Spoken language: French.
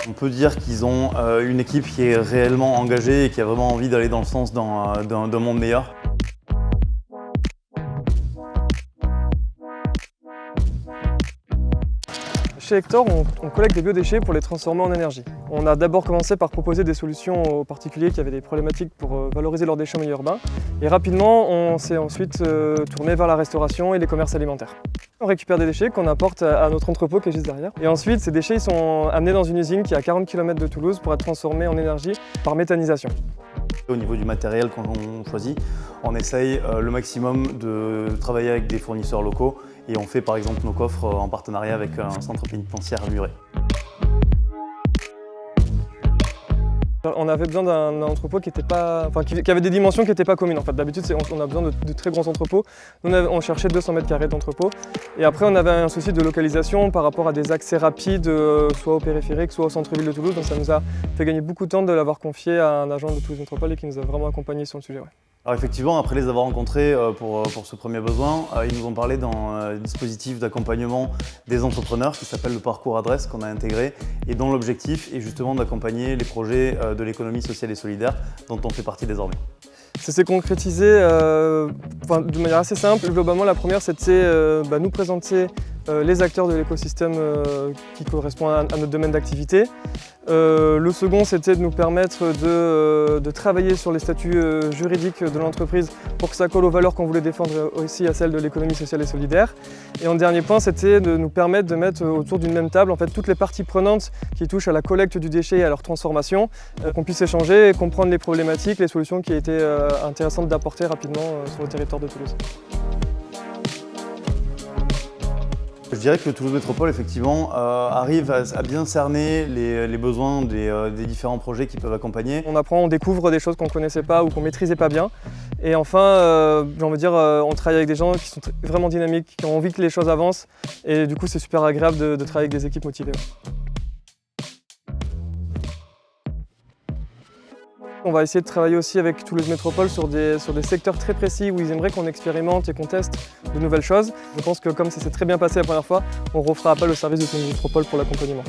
On peut dire qu'ils ont une équipe qui est réellement engagée et qui a vraiment envie d'aller dans le sens d'un monde meilleur. Chez Hector, on collecte des biodéchets pour les transformer en énergie. On a d'abord commencé par proposer des solutions aux particuliers qui avaient des problématiques pour valoriser leurs déchets en milieu urbain. Et rapidement, on s'est ensuite tourné vers la restauration et les commerces alimentaires. On récupère des déchets qu'on apporte à notre entrepôt qui est juste derrière. Et ensuite, ces déchets sont amenés dans une usine qui est à 40 km de Toulouse pour être transformés en énergie par méthanisation. Au niveau du matériel qu'on choisit, on essaye le maximum de travailler avec des fournisseurs locaux et on fait par exemple nos coffres en partenariat avec un centre pénitentiaire à Muret. On avait besoin d'un entrepôt qui avait des dimensions qui n'étaient pas communes. En fait, d'habitude, on a besoin de très grands entrepôts. Nous, on cherchait 200 mètres carrés d'entrepôt. Et après, on avait un souci de localisation par rapport à des accès rapides, soit au périphérique, soit au centre-ville de Toulouse. Donc ça nous a fait gagner beaucoup de temps de l'avoir confié à un agent de Toulouse Métropole et qui nous a vraiment accompagnés sur le sujet. Ouais. Alors effectivement, après les avoir rencontrés pour ce premier besoin, ils nous ont parlé d'un dispositif d'accompagnement des entrepreneurs qui s'appelle le parcours adresse qu'on a intégré et dont l'objectif est justement d'accompagner les projets de l'économie sociale et solidaire dont on fait partie désormais. Ça s'est concrétisé de manière assez simple. Globalement, la première, c'était nous présenter les acteurs de l'écosystème qui correspondent à notre domaine d'activité. Le second, c'était de nous permettre de travailler sur les statuts juridiques de l'entreprise pour que ça colle aux valeurs qu'on voulait défendre aussi à celles de l'économie sociale et solidaire. Et en dernier point, c'était de nous permettre de mettre autour d'une même table en fait, toutes les parties prenantes qui touchent à la collecte du déchet et à leur transformation, qu'on puisse échanger et comprendre les problématiques, les solutions qui étaient intéressantes d'apporter rapidement sur le territoire de Toulouse. Je dirais que Toulouse Métropole, effectivement, arrive à bien cerner les besoins des différents projets qui peuvent accompagner. On apprend, on découvre des choses qu'on ne connaissait pas ou qu'on ne maîtrisait pas bien. Et enfin, on travaille avec des gens qui sont vraiment dynamiques, qui ont envie que les choses avancent. Et du coup, c'est super agréable de travailler avec des équipes motivées. On va essayer de travailler aussi avec Toulouse Métropole sur des secteurs très précis où ils aimeraient qu'on expérimente et qu'on teste de nouvelles choses. Je pense que comme ça s'est très bien passé la première fois, on refera appel au service de Toulouse Métropole pour l'accompagnement.